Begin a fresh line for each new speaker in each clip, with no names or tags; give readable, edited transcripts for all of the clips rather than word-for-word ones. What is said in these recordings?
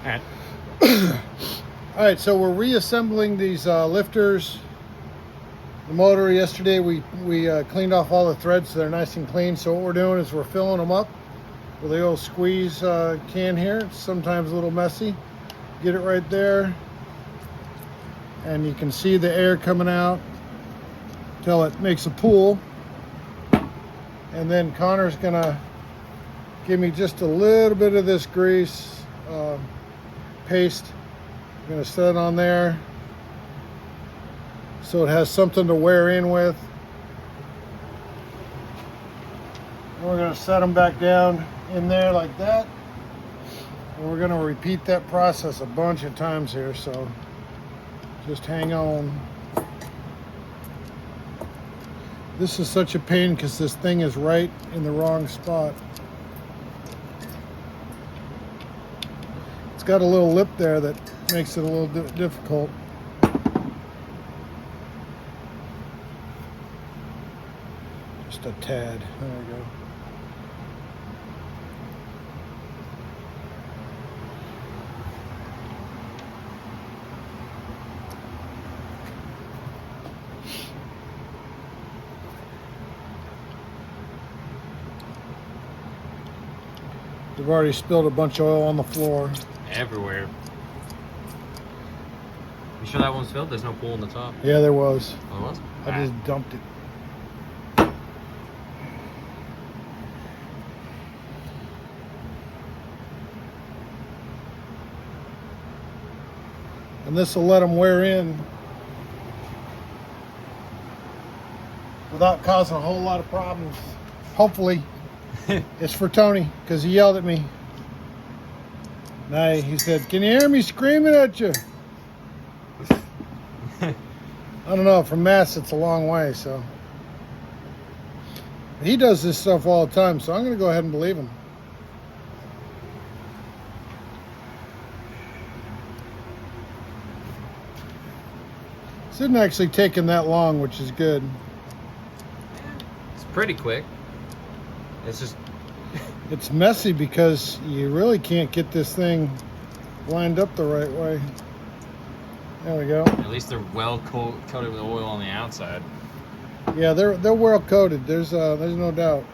All right.
All right, so we're reassembling these lifters. The motor yesterday, we cleaned off all the threads so they're nice and clean. So what we're doing is we're filling them up with the old squeeze can here. It's sometimes a little messy. Get it right there. And you can see the air coming out till it makes a pool. And then Connor's gonna give me just a little bit of this grease paste. I'm gonna set it on there so it has something to wear in with. And we're gonna set them back down in there like that. And we're gonna repeat that process a bunch of times here, so just hang on. This is such a pain because this thing is right in the wrong spot. It's got a little lip there that makes it a little difficult. Just a tad. There we go. We've already spilled a bunch of oil on the floor.
Everywhere. You sure that one's filled? There's no pool in the top.
Yeah, there was.
Oh, there was?
I just dumped it. And this will let them wear in without causing a whole lot of problems. Hopefully. It's for Tony, because he yelled at me. He said, "Can you hear me screaming at you?" I don't know, from Mass it's a long way, so. He does this stuff all the time, so I'm going to go ahead and believe him. This isn't actually taking that long, which is good.
It's pretty quick. It's just...
It's messy because you really can't get this thing lined up the right way. There we go.
At least they're well coated with oil on the outside.
Yeah, they're well coated. There's no doubt.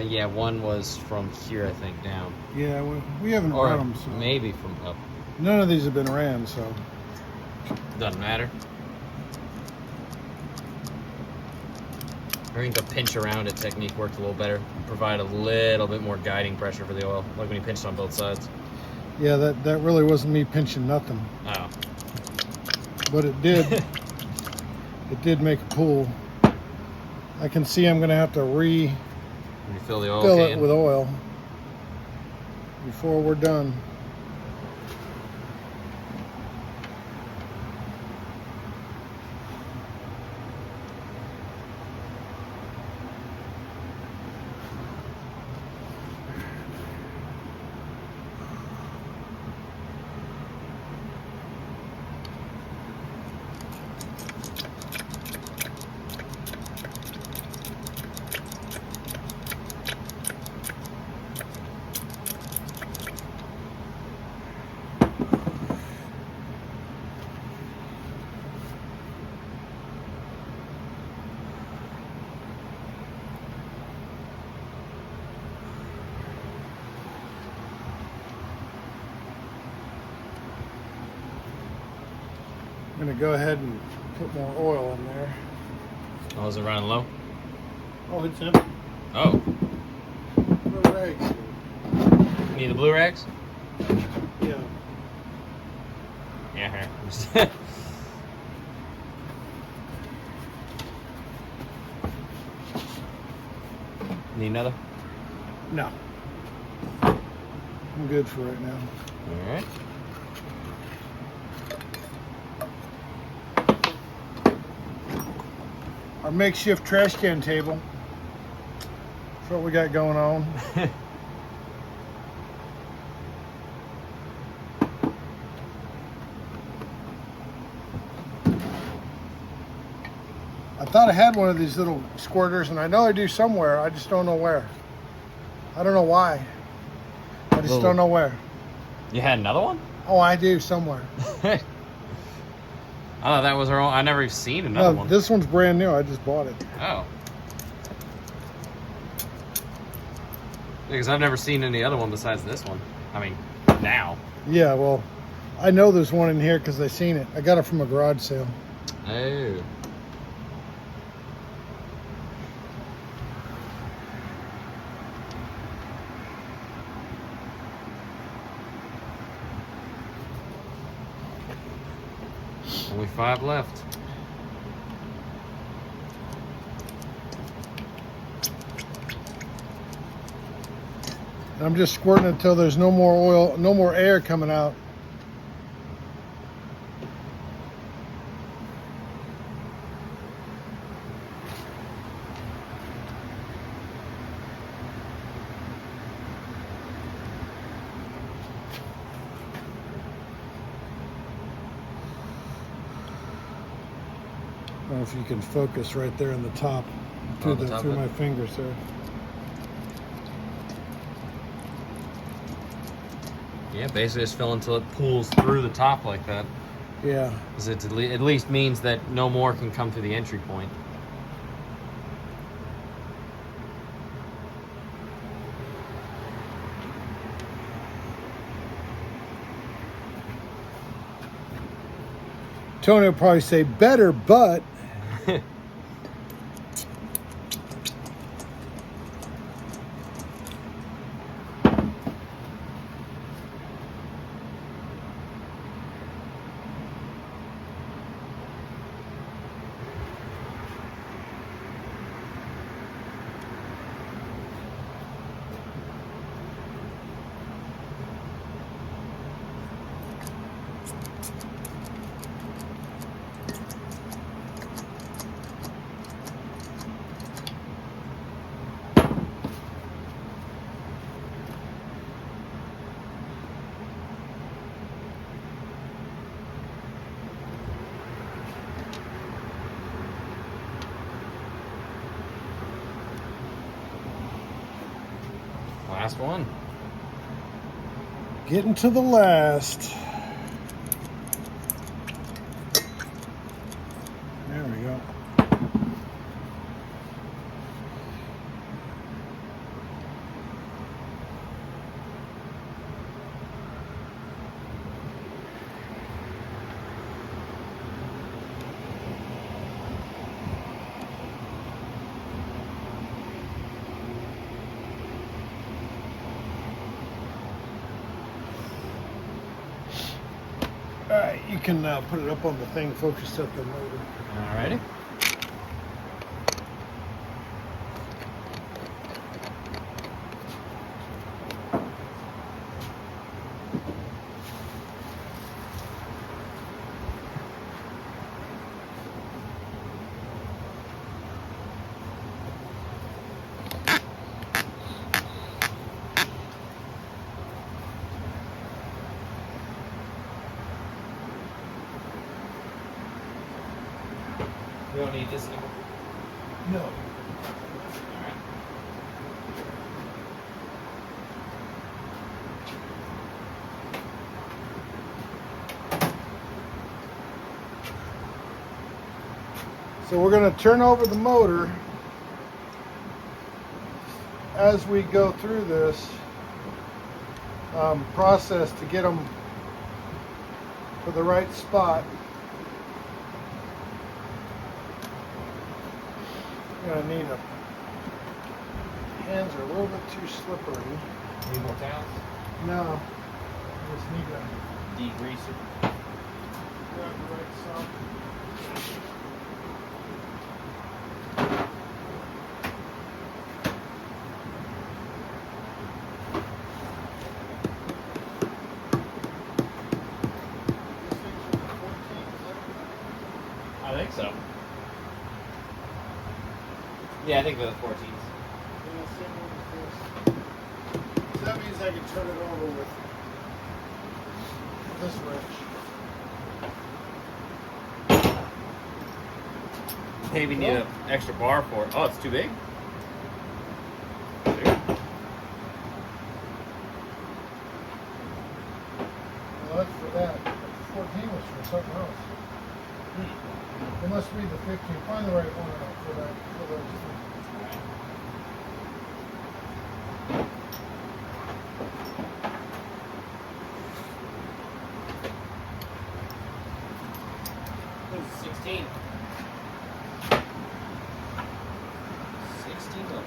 Yeah, one was from here, I think, down.
Yeah, we haven't
Or
run them. So.
maybe from up.
None of these have been ran, so.
Doesn't matter. I think the pinch around it technique worked a little better. Provide a little bit more guiding pressure for the oil, like when you pinched on both sides.
Yeah, that really wasn't me pinching nothing.
Oh.
But it did. It did make a pool. I can see I'm going to have to
When you fill the oil
fill
can.
it with oil before we're done. I'm going to go ahead and put more oil in there.
Oh, is it running low?
Oh, it's empty.
Oh.
No rags.
Need the blue rags?
Yeah.
Yeah, here. Need another?
No. I'm good for right now.
All right.
Our makeshift trash can table. That's what we got going on. I thought I had one of these little squirters, and I know I do somewhere. I just don't know where. I don't know why. I just don't know where.
You had another one?
Oh, I do somewhere.
I thought that was our own. I never even seen another one.
This one's brand new. I just bought it.
Oh. Because I've never seen any other one besides this one. I mean, now.
Yeah, well, I know there's one in here because I seen it. I got it from a garage sale.
Oh. Only 5 left.
And I'm just squirting until there's no more oil, no more air coming out. I don't know if you can focus right there in the top through, through my fingers there.
Yeah, basically just fill until it pulls through the top like that.
Yeah.
Because it at least means that no more can come through the entry point.
Tony will probably say better, but
Last one.
getting to the last. There we go. All right, you can put it up on the thing focused at the motor.
Alrighty. We don't need this anymore.
No. So we're going to turn over the motor as we go through this process to get them to the right spot. You're going to need hands are a little bit too slippery.
Need more towels?
No, I just need to
Degrease it.
grab the right side.
I think so. Yeah, I think they're the 14s.
So that means I can turn it over with this wrench.
Maybe need an extra bar for it. Oh, it's too big? Bigger.
Well, that's for that. 14 was for something else. It must be the 15. Find the right one for that. For those things.
This is 16. 16 of them.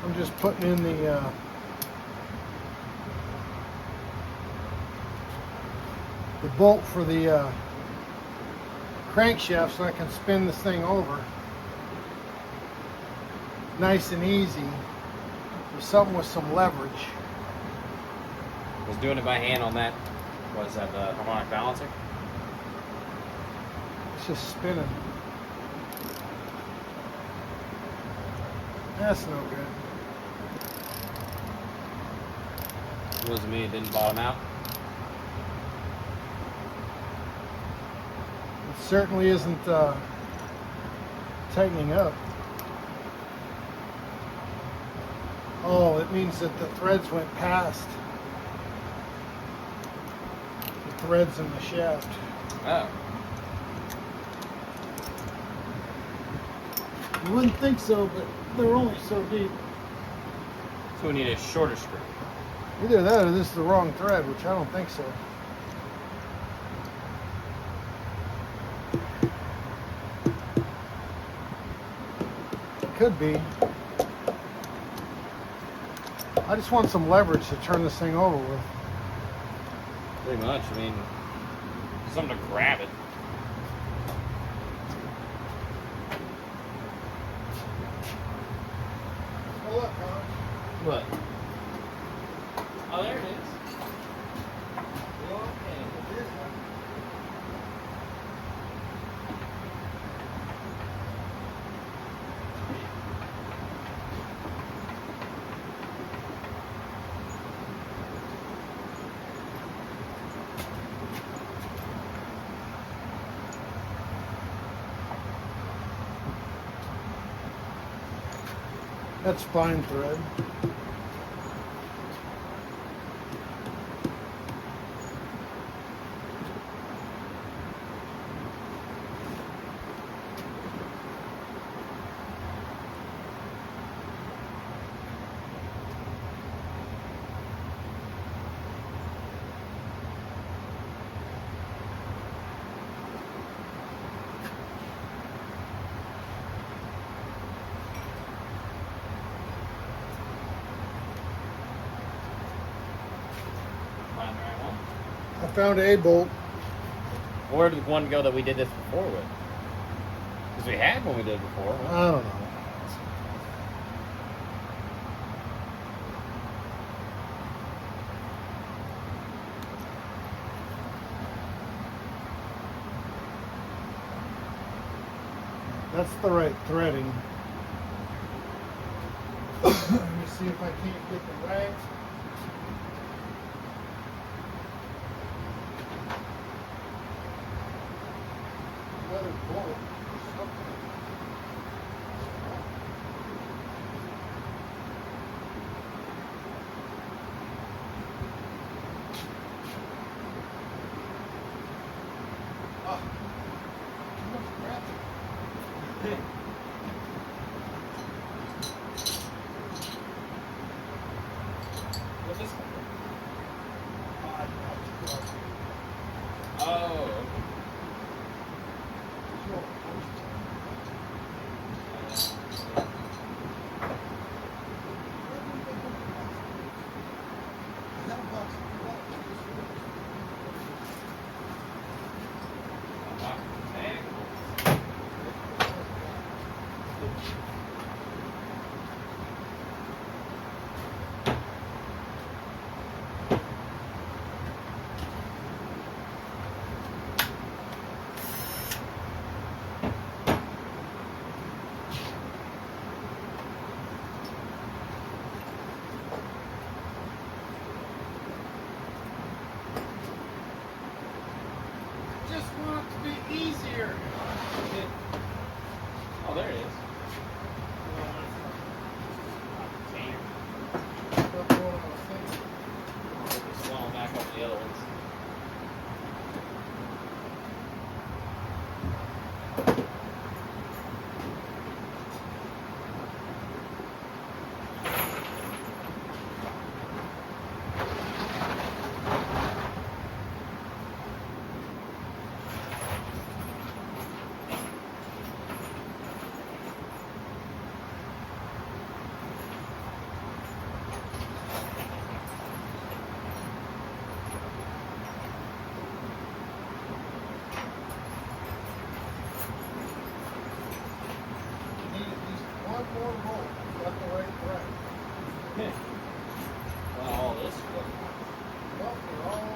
I'm just putting in the bolt for the crankshaft so I can spin this thing over nice and easy with something with some leverage.
Was doing it by hand on that. What is that, the harmonic balancer?
It's just spinning. That's no good.
It wasn't me, it didn't bottom out.
It certainly isn't tightening up. Oh, it means that the threads went past the threads in the shaft.
Oh.
You wouldn't think so, but they're only so deep.
So we need a shorter screw.
Either that or this is the wrong thread, which I don't think so. Could be. I just want some leverage to turn this thing over with.
Pretty much. I mean, something to grab it.
Oh, look, Connor.
What? Oh, there it is. Okay.
That's spine thread.
Find the right one.
I found a bolt.
Where did one go that we did this before with? Because we had one we did before.
I don't know. That's the right threading. Let me see if I can't get the right. Another bolt or something. Ah, too much graphic.
What's this one?
Ah,
Oh, okay.
so, be easier.
Oh, there it is.
Not the one I was thinking.
Swallow back up the other ones.
You need at least one more roll. Got the right thread.
Well, all this stuff.
Well, they're all.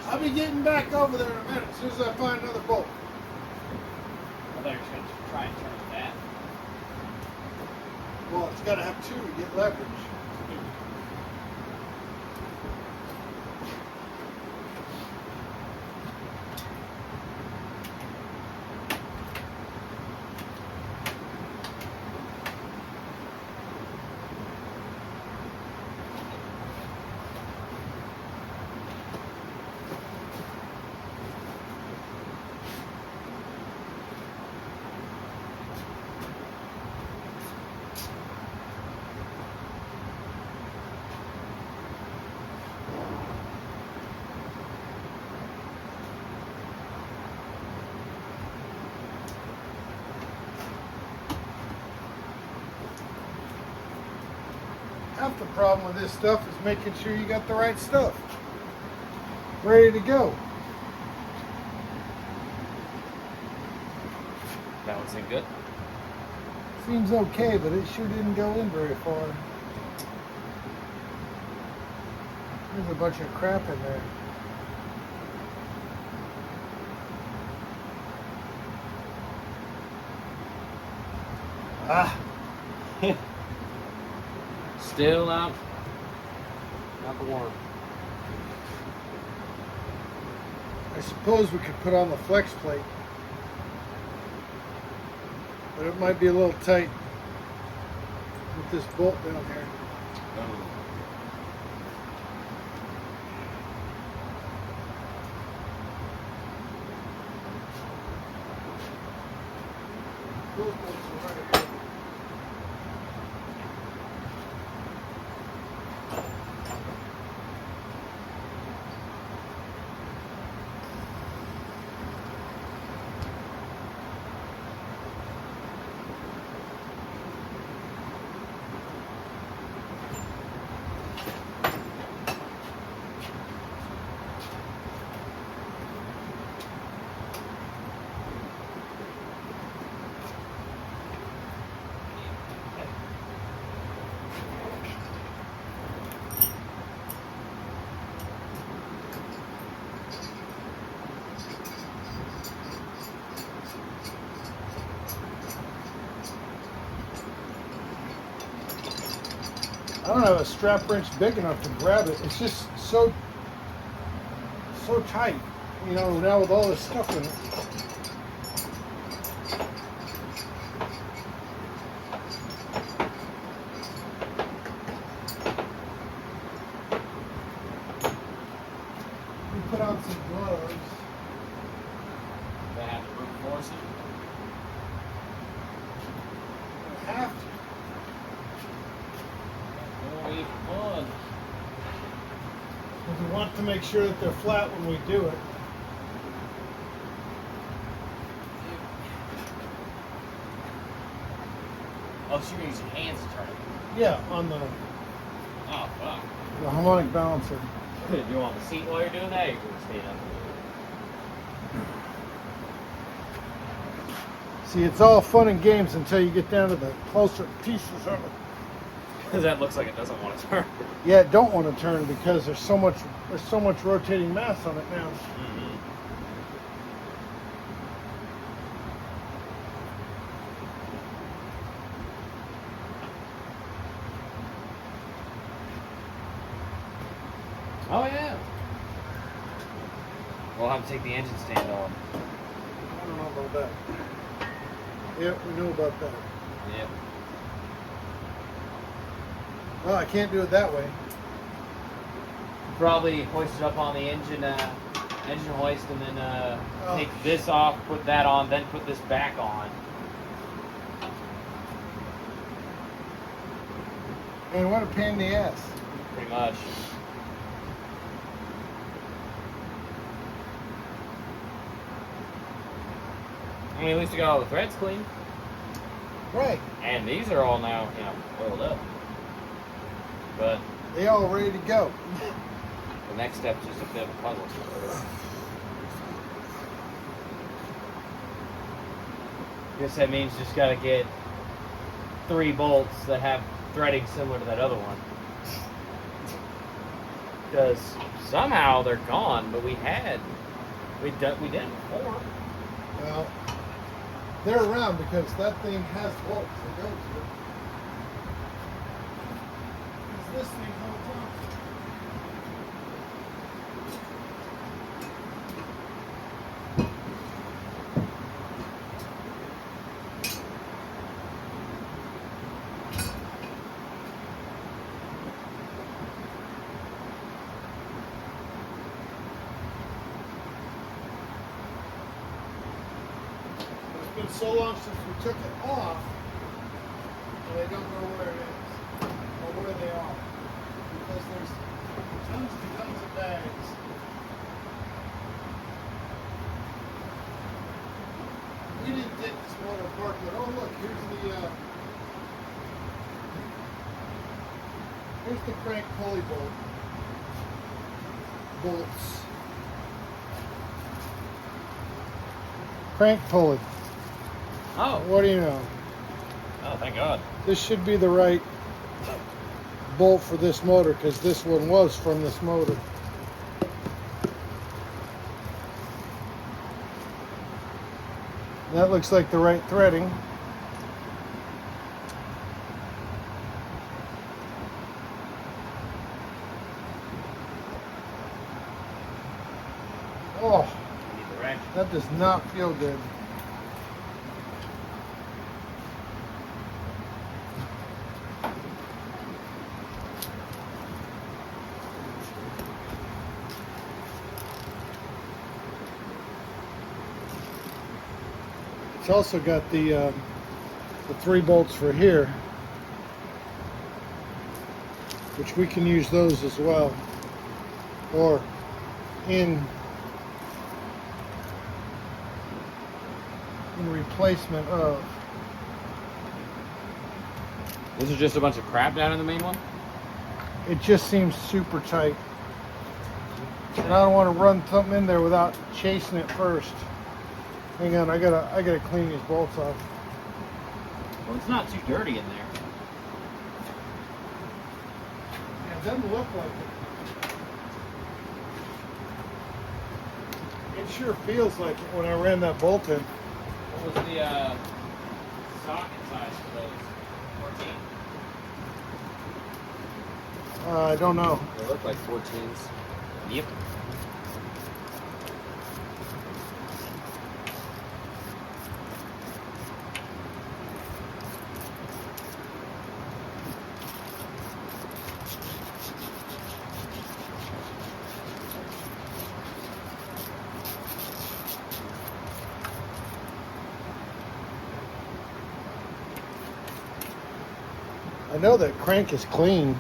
I'll be getting back over there in a minute as soon as I find another bolt.
I thought you were just going to try and turn it that.
Well, it's got to have two to get leverage. Half the problem with this stuff is making sure you got the right stuff ready to go.
Balancing good.
Seems okay, but it sure didn't go in very far. There's a bunch of crap in there. Ah,
Still out. Not the worm.
I suppose we could put on the flex plate, but it might be a little tight with this bolt down here.
Oh.
Those bolts are right here. I don't have a strap wrench big enough to grab it. It's just so tight, you know, now with all this stuff in it. We put on some gloves.
They have to brute force it.
I have to.
Oh, even more.
have to make sure that they're flat when we do it.
Oh, so you're gonna use your hands to turn it.
Yeah, on the
Oh, fuck.
harmonic balancer.
Do you want the seat while you're doing that, or you're gonna stand up?
See, it's all fun and games until you get down to the closer pieces of it.
Because that looks like it doesn't want to turn.
Yeah, it don't want to turn because there's so much rotating mass on it now.
Mm-hmm. Oh yeah. We'll have to take the engine stand off.
I don't know about that. Yep, we knew about that.
Yep.
Well, I can't do it that way.
Probably hoist it up on the engine hoist, and then
Oh.
take this off, put that on, then put this back on.
And what a pain in the ass.
Pretty much. I mean, at least we got all the threads clean.
Right.
And these are all now, oiled up. But
They all ready to go.
the next step is just a bit of a puzzle. Guess that means just gotta get 3 bolts that have threading similar to that other one. Because somehow they're gone, but we did before.
Well, they're around because that thing has bolts that go to it. It's this thing holds on. It's been so long since we took it off, and I don't know where it is or where they are because there's tons and tons of bags. We didn't take this motor apart, but oh look, here's the crank pulley bolts. Crank pulley.
Oh.
What do you know?
Oh, thank God.
This should be the right bolt for this motor because this one was from this motor. That looks like the right threading. Oh,
Need the wrench.
that does not feel good. It's also got the 3 bolts for here, which we can use those as well, or in replacement of.
This is just a bunch of crap down in the main one?
It just seems super tight, and I don't want to run something in there without chasing it first. Hang on, I gotta clean these bolts off.
Well, it's not too dirty in there.
Yeah, it doesn't look like it. It sure feels like it when I ran that bolt in.
What was the socket size for those? 14?
I don't know.
They look like 14s. Yep.
I know that crank is clean.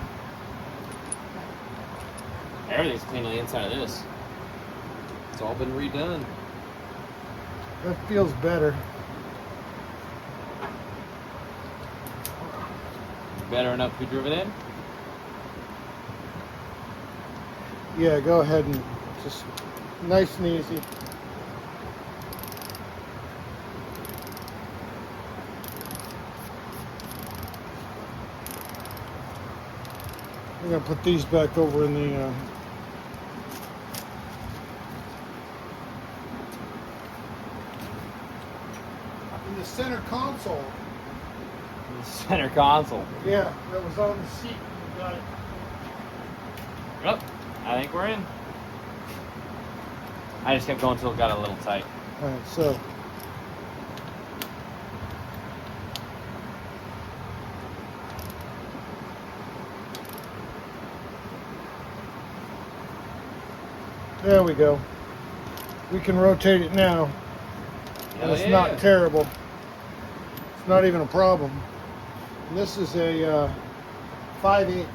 Everything's clean on the inside of this. It's all been redone.
That feels better.
Better enough to be driven in?
Yeah, go ahead and just nice and easy. I'm gonna put these back over in the center console.
The center console.
Yeah, that was on the seat. We got it.
Yep, I think we're in. I just kept going until it got a little tight.
All right, so there we go. We can rotate it now. And it's not terrible. It's not even a problem. And this is a 5/8.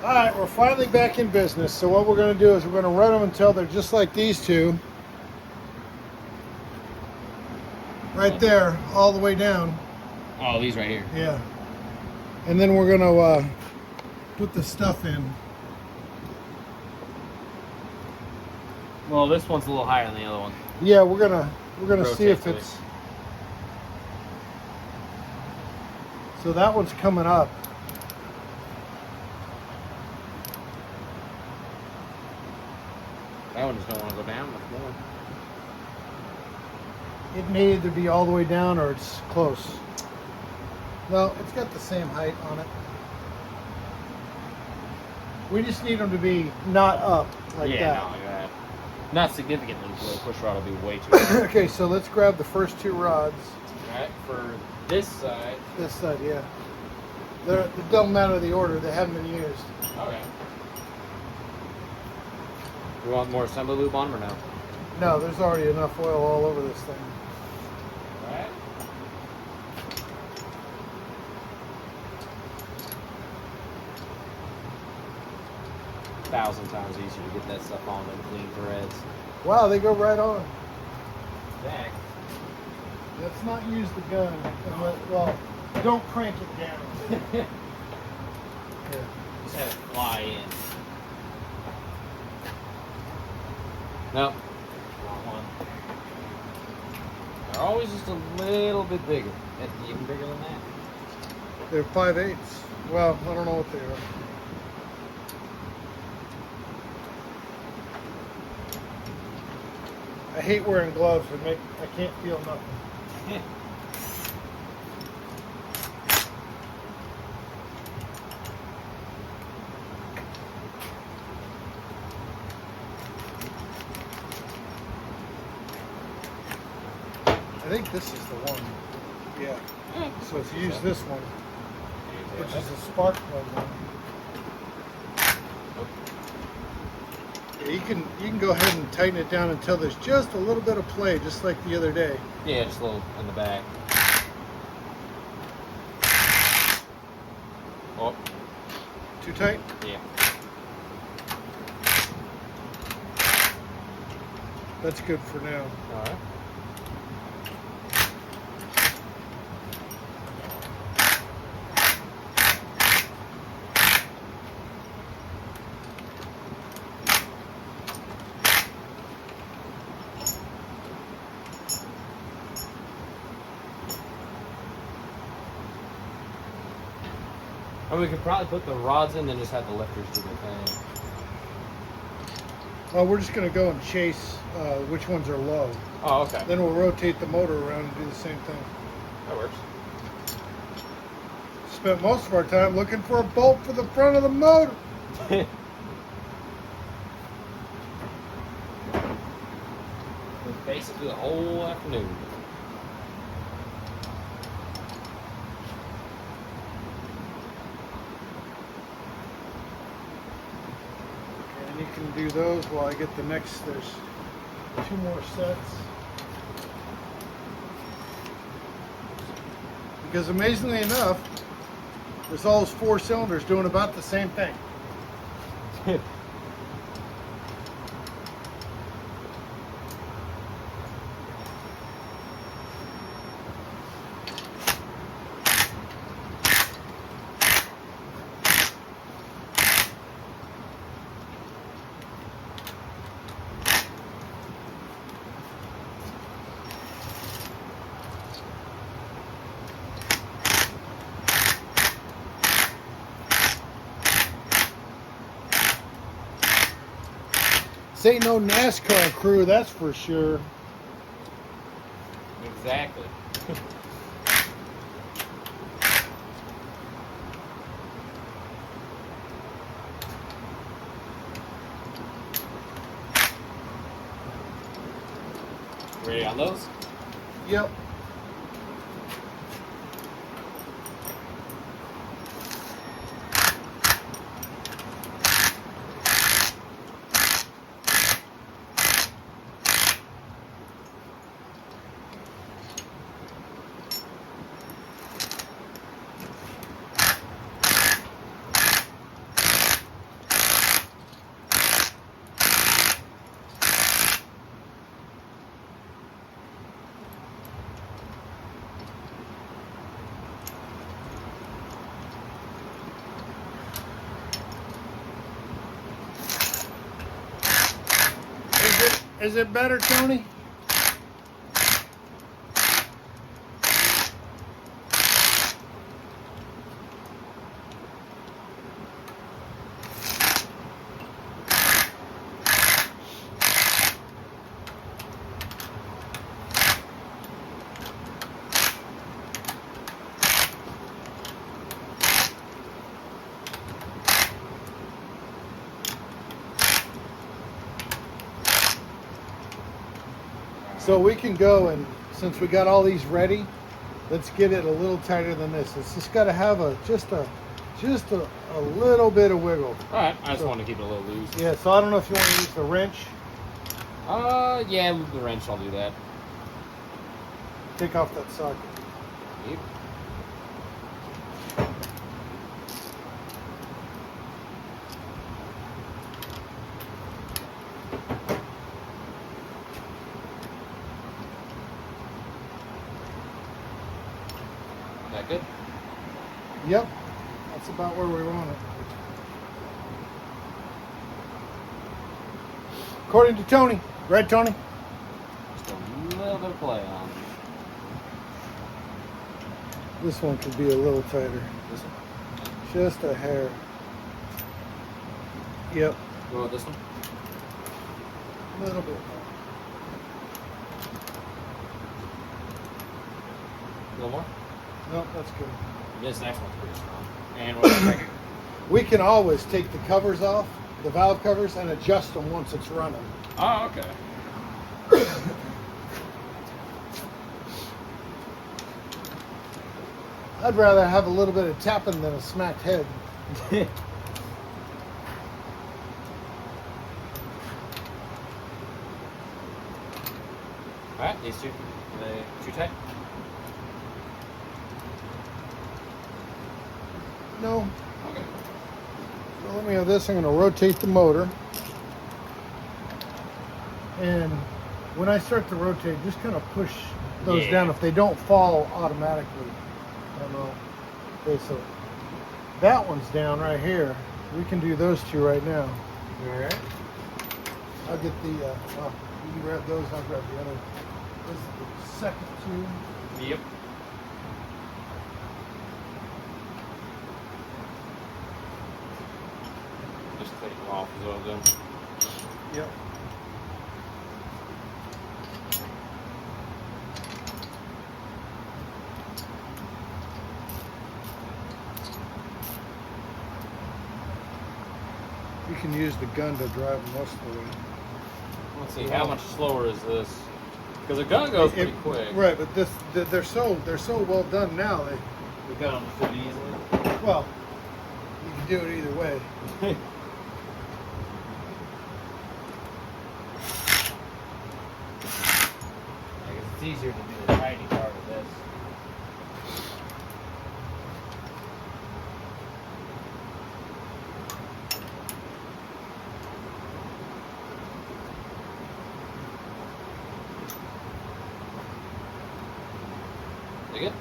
All right, we're finally back in business. So what we're going to do is we're going to run them until they're just like these two. Right there, all the way down.
Oh, these right here.
Yeah. And then we're gonna put the stuff in.
Well, this one's a little higher than the other one.
Yeah, we're gonna see if
Rotate
it's. So that one's coming up.
That one just don't want to go down much more.
It may either be all the way down or it's close. No, it's got the same height on it. We just need them to be not up like
Yeah,
that.
no, yeah. Not significantly, so the push rod will be way too high.
Okay, so let's grab the first two rods.
Alright, for this side.
This side, yeah. It doesn't matter the order, they haven't been used.
Okay. You want more assembly lube on them or no?
No, there's already enough oil all over this thing.
Alright. Thousand times easier to get that stuff on than clean threads.
Wow, they go right on.
Back.
Let's not use the gun. Well, don't crank it down. Here.
Just have it fly in. Nope. Wrong one. They're always just a little bit bigger. Even bigger than that.
They're 5/8. Well, I don't know what they are. I hate wearing gloves. I can't feel nothing. I think this is the one. Yeah. So let's use this one, which is a spark plug one. Yeah, you can go ahead and tighten it down until there's just a little bit of play, just like the other day.
Yeah, just a little in the back. Oh.
Too tight?
Yeah.
That's good for now.
All right. Or we could probably put the rods in and just have the lifters do their thing.
Well, we're just going to go and chase which ones are low.
Oh, okay.
Then we'll rotate the motor around and do the same thing.
That works.
Spent most of our time looking for a bolt for the front of the motor.
Basically the whole afternoon.
And you can do those while I get the next. There's 2 more sets. Because amazingly enough, there's all those 4 cylinders doing about the same thing. This ain't no NASCAR crew, that's for sure.
Exactly. Ready on those?
Yep. Is it better, Tony? So we can go, and since we got all these ready, let's get it a little tighter than this. It's just got to have just a little bit of wiggle.
All right, I just want to keep it a little loose.
Yeah, so I don't know if you want to use the wrench.
Yeah, with the wrench, I'll do that.
Take off that socket.
Yep. That good?
Yep, that's about where we want it. According to Tony. Right, Tony?
Just a little bit of play on.
This one could be a little tighter.
This one?
Just a hair. Yep.
Go with this one?
A little bit.
A little more?
Nope, that's good.
This next one's pretty strong. And we're gonna make it.
We can always take the covers off, the valve covers, and adjust them once it's running.
Oh, okay.
I'd rather have a little bit of tapping than a smacked head.
Alright, these two. Are they too tight?
No.
Okay.
So let me have this. I'm going to rotate the motor. And when I start to rotate, just kind of push those down. If they don't fall automatically. I don't know. Okay, so that one's down right here. We can do those two right now.
Alright.
I'll get the, you can grab those, I'll grab the other. This is the second two.
Yep. Just take them off as well then.
Yep. You can use the gun to drive most of the way.
Let's see, how much slower is this? Because the gun goes pretty quick.
Right, but they're so well done now.
The gun will fit easily.
Well, you can do it either way.
easier to do the tidy part of this. You good?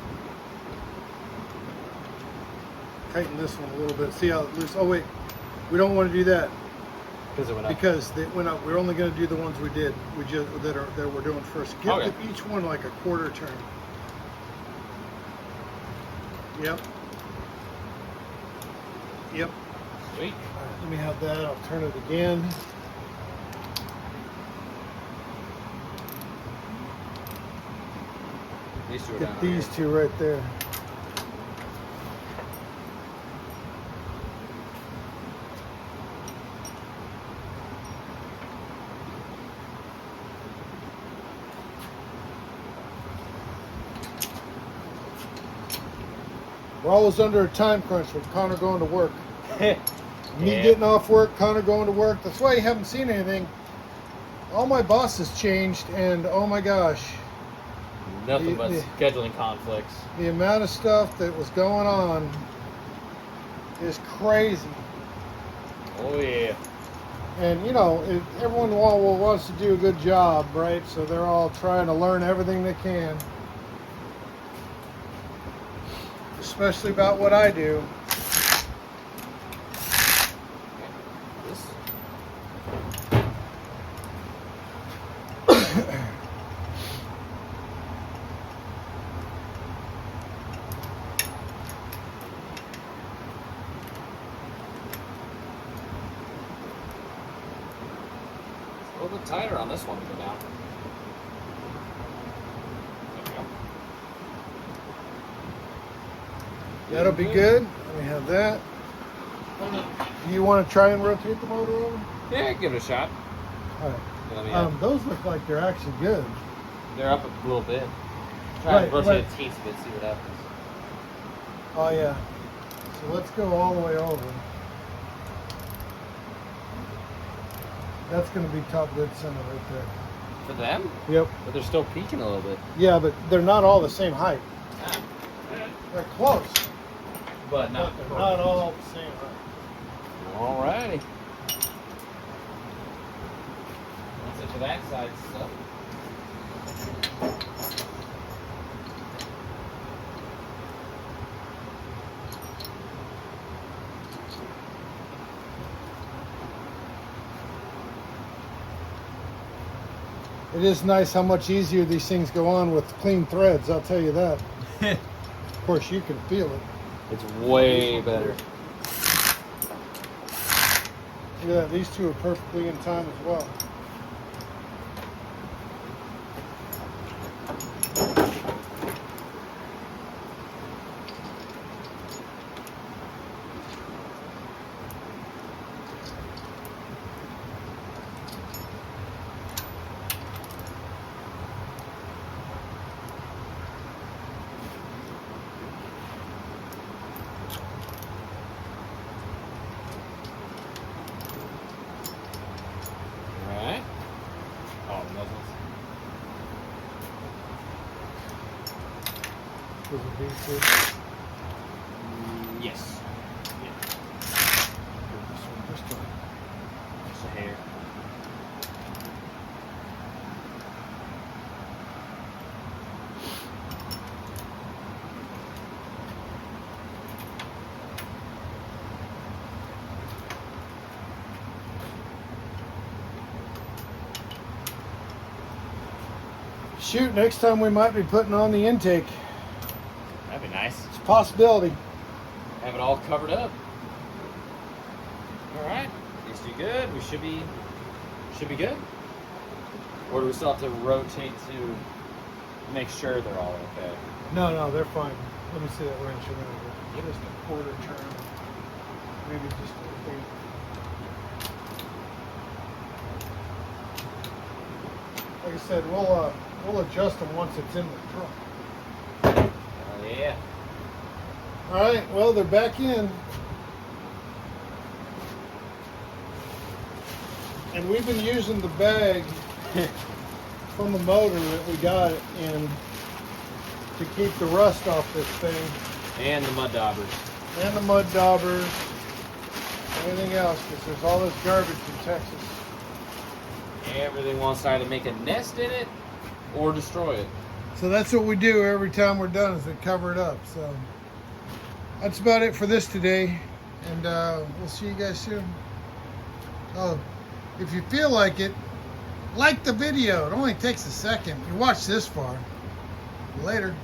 Tighten this one a little bit. See how it loose? Oh wait, we don't want to do that
Because it went up.
because they went up. We're only going to do the ones we did. We just that we're doing first. Give
Okay.
each one like a quarter turn. Yep. Yep.
Sweet.
All right, let me have that. I'll turn it again.
These two are
Get
down
these
here.
two right there. We're always under a time crunch with Connor going to work. Me
Yeah.
getting off work, Connor going to work. That's why you haven't seen anything. All my bosses changed, and oh my gosh,
Nothing but
the-
scheduling conflicts.
the amount of stuff that was going on is crazy.
Oh yeah.
And you know, everyone wants to do a good job, right? So they're all trying to learn everything they can, especially about what I do.
This. A little bit tighter on this one to go down. There we go.
That'll be good. Let me have that. You want to try and rotate the motor over?
Yeah, give it a shot.
All right.
Let me,
Those look like they're actually good.
they're up a little bit. Try
Right,
and rotate
right.
a teensy bit, see what happens.
Oh yeah. So let's go all the way over. That's going to be top dead center right there.
For them?
Yep.
But they're still peaking a little bit.
Yeah, but they're not all the same height.
Ah,
They're close,
but not.
but they're not all the same height.
Alrighty. That's it for that side stuff.
It is nice how much easier these things go on with clean threads, I'll tell you that. Of course, you can feel it.
It's way better.
Look at that, these two are perfectly in time as well.
Alright. Oh, the muzzles.
Was it these two?
Yes. Yeah.
This one.
Just a hair.
Shoot, next time we might be putting on the intake.
That'd be nice.
It's a possibility.
Have it all covered up. Alright. These two good. We should be good. Or do we still have to rotate to make sure they're all okay?
No, they're fine. Let me see that wrench around here. Just a quarter turn. Maybe just a thing. Like I said, we'll adjust them once it's in the truck.
Oh yeah.
All right, well, they're back in. And we've been using the bag from the motor that we got in to keep the rust off this thing.
And the mud daubers.
And the mud daubers. Anything else, because there's all this garbage in Texas.
Everything wants to either make a nest in it or destroy it.
So that's what we do every time we're done, is we cover it up. So that's about it for this today. And we'll see you guys soon. Oh, if you feel like it, like the video. It only takes a second. You watch this far. Later.